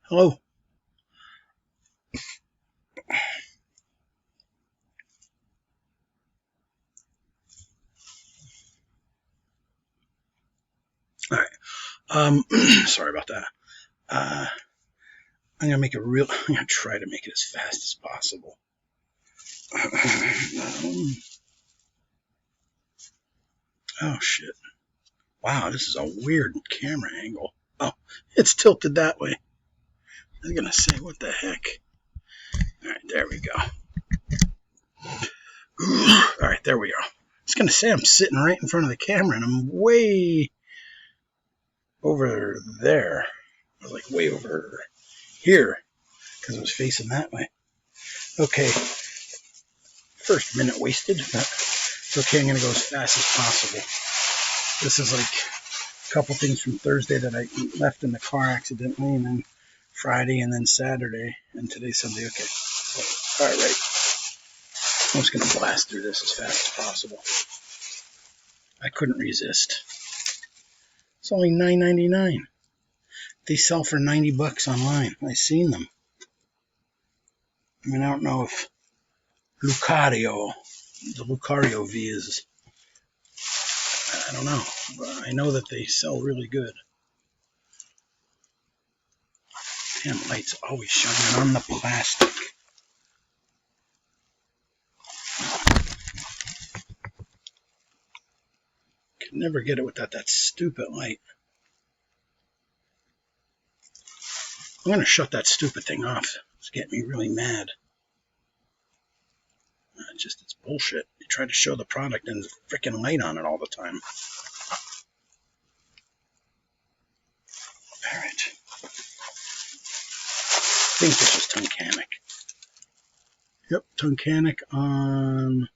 Hello. All right. Sorry about that. I'm gonna try to make it as fast as possible. Oh shit. Wow, this is a weird camera angle. Oh, it's tilted that way. I was gonna say, what the heck? All right, there we go. All right, there we are. I was gonna say I'm sitting right in front of the camera and I'm way over there. I was like way over here because I was facing that way. Okay, first minute wasted, but it's okay. I'm gonna go as fast as possible. This is like a couple things from Thursday that I left in the car accidentally, and then Friday, and then Saturday, and today's Sunday. Okay, all right. I'm just gonna blast through this as fast as possible. I couldn't resist. It's only $9.99. They sell for $90 online. I've seen them. I mean, I don't know if the Lucario V is, I don't know, but I know that they sell really good. Damn, light's always shining on the plastic. Could never get it without that stupid light. I'm going to shut that stupid thing off. It's getting me really mad. It's bullshit. You try to show the product and there's a freaking light on it all the time. All right. I think this was Tuncanic. Yep, Tuncanic on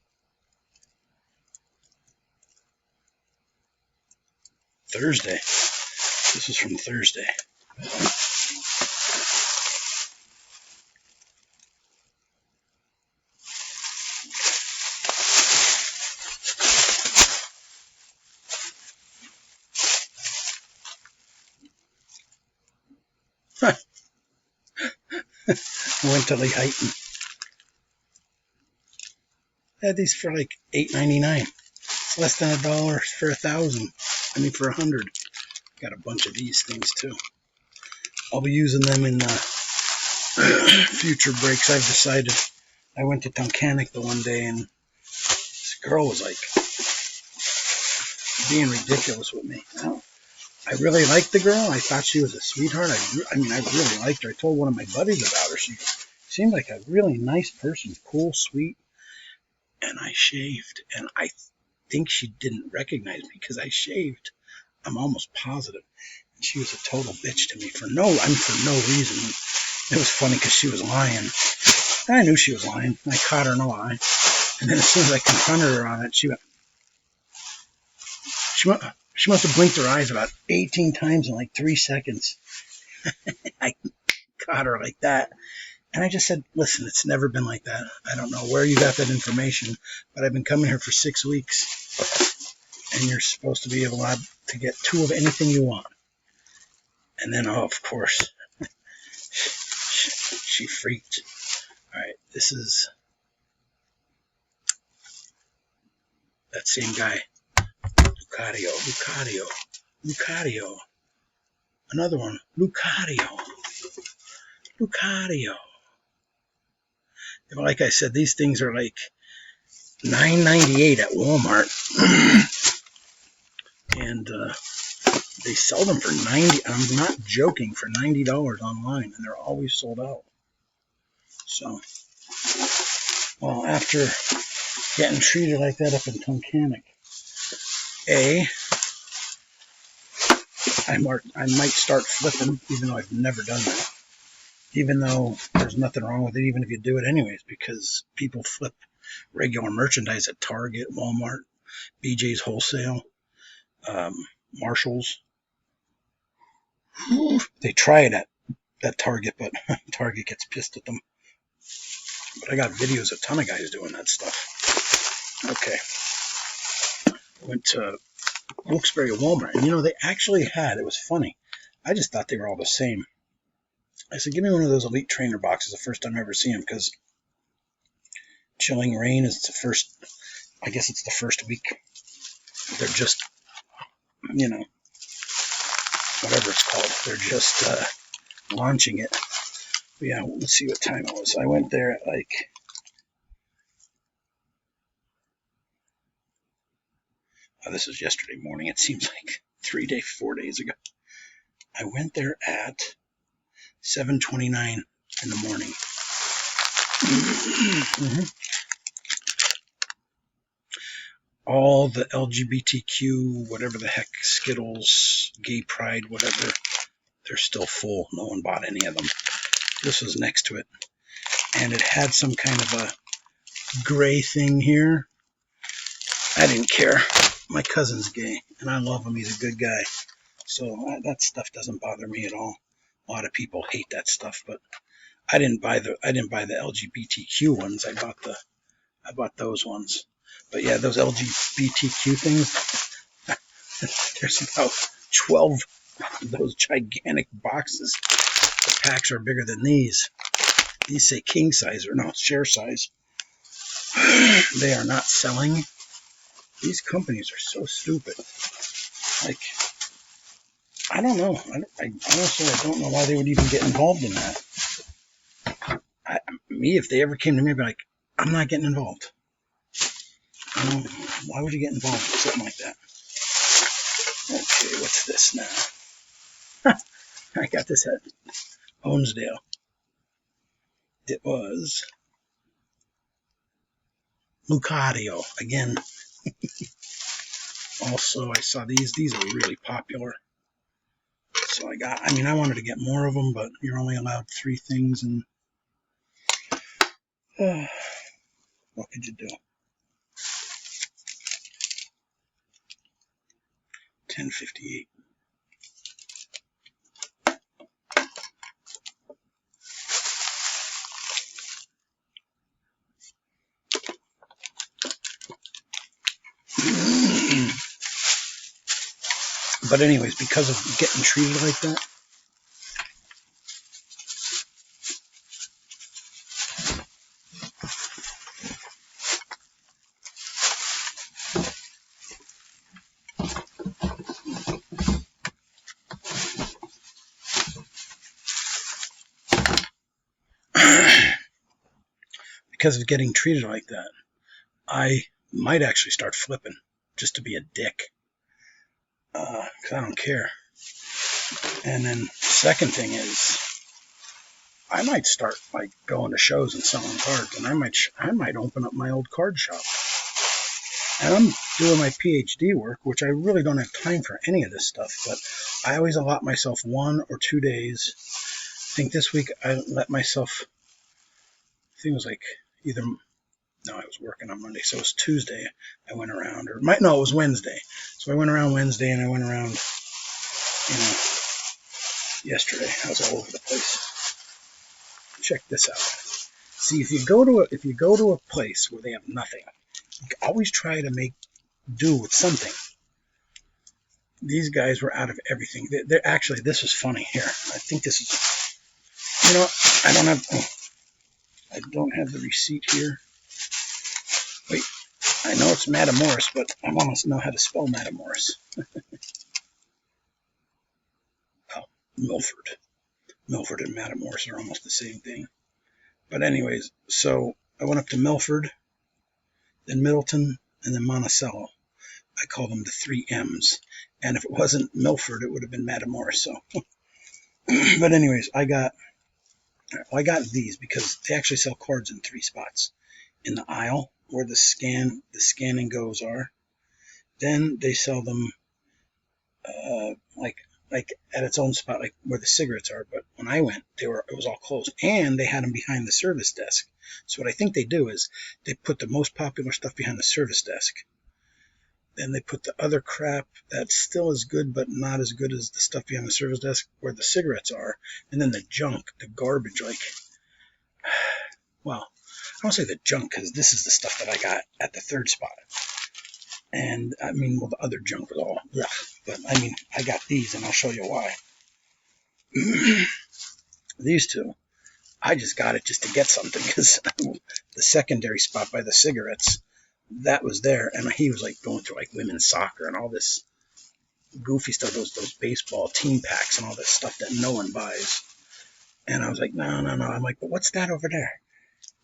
Thursday. This is from Thursday. I went to Lehighton. I had these for like $8.99. It's less than $1 for 1,000. I mean, for 100. Got a bunch of these things too. I'll be using them in future breaks. I've decided. I went to Tuncanic the one day and this girl was like being ridiculous with me. I really liked the girl. I thought she was a sweetheart. I mean, I really liked her. I told one of my buddies about her. She seemed like a really nice person, cool, sweet. And I shaved, and I think she didn't recognize me because I shaved. I'm almost positive. And she was a total bitch to me for no reason. It was funny because she was lying. And I knew she was lying. I caught her in a lie. And then as soon as I confronted her on it, she must have blinked her eyes about 18 times in like 3 seconds. I caught her like that. And I just said, listen, it's never been like that. I don't know where you got that information, but I've been coming here for 6 weeks. And you're supposed to be able to get 2 of anything you want. And then, oh, of course, she freaked. All right, this is that same guy. Lucario. Another one. Lucario. Like I said, these things are like $9.98 at Walmart. And they sell them for $90. I'm not joking, for $90 online, and they're always sold out. So, well, after getting treated like that up in Tuncanic, I might start flipping, even though I've never done that. Even though there's nothing wrong with it, even if you do it anyways, because people flip regular merchandise at Target, Walmart, BJ's Wholesale, Marshall's. They try it at Target, but Target gets pissed at them. But I got videos of a ton of guys doing that stuff. Okay. I went to Wilkes-Barre Walmart, and they actually had, it was funny. I just thought they were all the same. I said, give me one of those Elite Trainer boxes the first time I ever see them, because Chilling Reign is the first, I guess it's the first week. They're just, you know, whatever it's called. They're just launching it. But yeah, let's see what time it was. I went there at like, oh, this was yesterday morning. It seems like 4 days ago. I went there at 7:29 in the morning. Mm-hmm. All the LGBTQ, whatever the heck, Skittles, Gay Pride, whatever, they're still full. No one bought any of them. This was next to it. And it had some kind of a gray thing here. I didn't care. My cousin's gay, and I love him. He's a good guy. So that stuff doesn't bother me at all. A lot of people hate that stuff, but I didn't buy the LGBTQ ones. I bought those ones. But yeah, those LGBTQ things, there's about 12 of those gigantic boxes. The packs are bigger than these. These say king size, or no, share size. They are not selling. These companies are so stupid. Like, I don't know. I honestly, I don't know why they would even get involved in that. If they ever came to me, I'd be like, I'm not getting involved. Why would you get involved with something like that? Okay, what's this now? I got this at Honesdale. It was Lucario again. Also, I saw these. These are really popular. So I wanted to get more of them, but you're only allowed 3 things, and what could you do? 1058. But anyways, because of getting treated like that, I might actually start flipping just to be a dick. Because I don't care. And then second thing is, I might start like going to shows and selling cards, and I might open up my old card shop. And I'm doing my PhD work, which I really don't have time for any of this stuff, but I always allot myself 1 or 2 days. I think this week I let myself, I think it was like I was working on Monday, so it was Tuesday I went around, it was Wednesday. So I went around Wednesday, and I went around, yesterday. I was all over the place. Check this out. See, if you go to a place where they have nothing, you always try to make do with something. These guys were out of everything. They're actually, this is funny here. I think this is, I don't have the receipt here. Wait, I know it's Matamoros, but I want to know how to spell Matamoros. Oh, Milford. Milford and Matamoros are almost the same thing. But anyways, so I went up to Milford, then Middleton, and then Monticello. I call them the 3 M's. And if it wasn't Milford, it would have been Matamoros. So, but anyways, I got these because they actually sell cards in 3 spots. In the aisle where the scan and goes are. Then they sell them like at its own spot, like where the cigarettes are. But when I went, it was all closed, and they had them behind the service desk. So what I think they do is they put the most popular stuff behind the service desk. Then they put the other crap that's still as good, but not as good as the stuff behind the service desk where the cigarettes are. And then the junk, the garbage, well, I don't say the junk, because this is the stuff that I got at the 3rd spot. And the other junk was all, but I got these, and I'll show you why. These two, I just got it just to get something because the secondary spot by the cigarettes, that was there. And he was like going through like women's soccer and all this goofy stuff, those baseball team packs and all this stuff that no one buys. And I was like, no. I'm like, but what's that over there?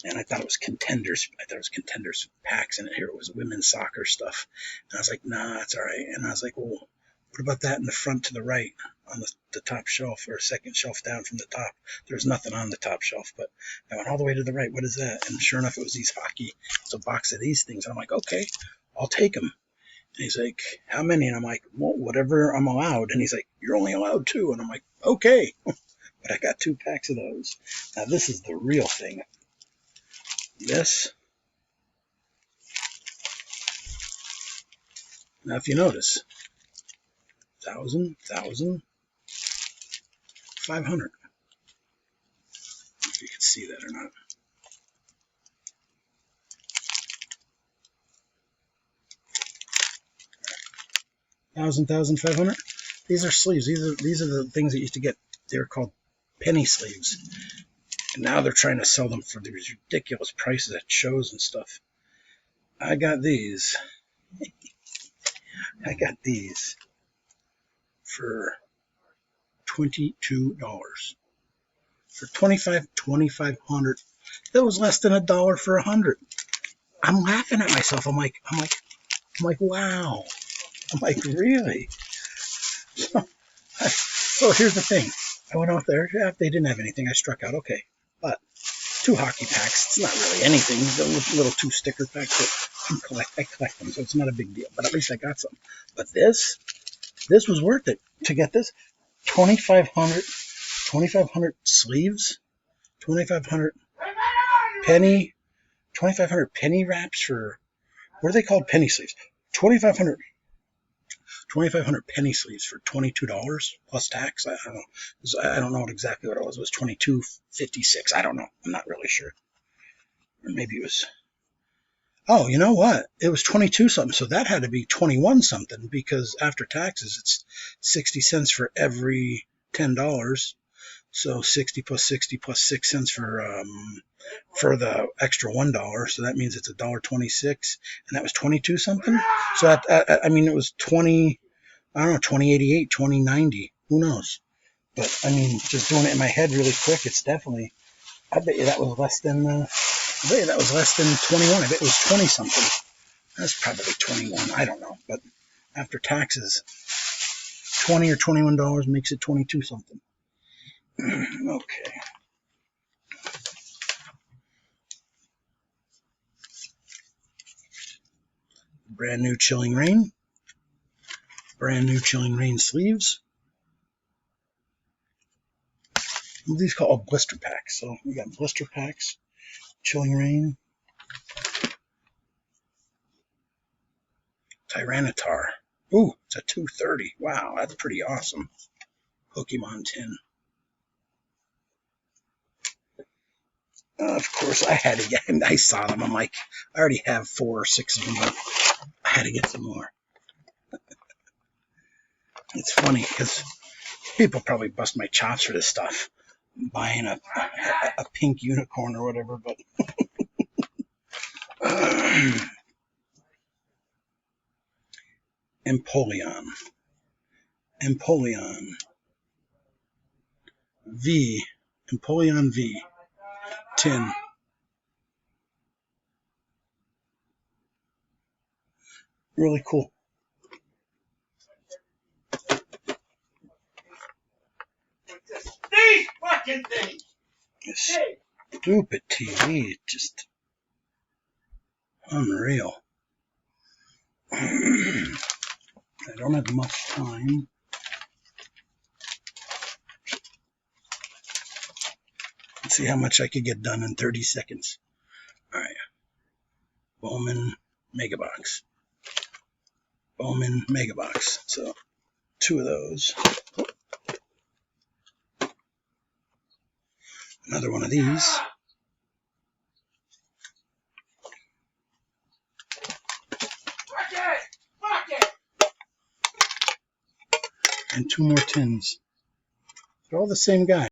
And I thought it was Contenders. I thought it was Contenders packs, and here it was women's soccer stuff. And I was like, nah, that's all right. And I was like, well, what about that in the front to the right on the top shelf, or second shelf down from the top? There was nothing on the top shelf, but I went all the way to the right. What is that? And sure enough, it was these hockey. It's a box of these things. And I'm like, okay, I'll take them. And he's like, how many? And I'm like, well, whatever I'm allowed. And he's like, you're only allowed 2. And I'm like, okay. But I got 2 packs of those. Now, this is the real thing. This. Now, if you notice, 1,000, 500. If you can see that or not. $1,000, 500. These are sleeves. These are the things that used to get. They were called penny sleeves. And now they're trying to sell them for these ridiculous prices at shows and stuff. I got these. I got these for $22. For $2,500. That was less than $1 for 100. I'm laughing at myself. I'm like, wow. I'm like, really? So here's the thing. I went out there. Yeah, they didn't have anything. I struck out. Okay. But 2 hockey packs. It's not really anything. The little 2 sticker packs. But I collect them, so it's not a big deal. But at least I got some. But this was worth it to get this. 2,500 sleeves. 2,500 penny wraps for, what are they called? Penny sleeves. 2,500 penny sleeves for $22 plus tax. I don't know. I don't know exactly what it was. It was $22.56. I don't know. I'm not really sure. Or maybe it was. Oh, you know what? It was 22 something. So that had to be 21 something, because after taxes, it's 60 cents for every $10. So 60 plus 60 plus 6 cents for the extra $1. So that means it's $1.26, and that was 22 something. So I mean, it was 20. I don't know, 2088, 2090. Who knows? But I mean, just doing it in my head really quick, it's definitely. I bet you that was less than. I bet you that was less than 21. I bet it was 20 something. That's probably 21. I don't know, but after taxes, $20 or $21 makes it 22 something. Okay. Brand new Chilling Rain. Brand new Chilling Rain sleeves. These called blister packs. So we got blister packs, Chilling Rain, Tyranitar. Ooh, it's a 230. Wow, that's pretty awesome. Pokemon tin. Of course, I had to get them. I saw them. I'm like, I already have 4 or 6 of them, but I had to get some more. It's funny because people probably bust my chops for this stuff, buying a pink unicorn or whatever, but Empoleon V, Empoleon V, tin. Really cool. These fucking things. This stupid TV, just unreal. I don't have much time. Let's see how much I could get done in 30 seconds. All right. Bowman Megabox. Bowman Megabox. So 2 of those. Another one of these. And 2 more tins. They're all the same guy.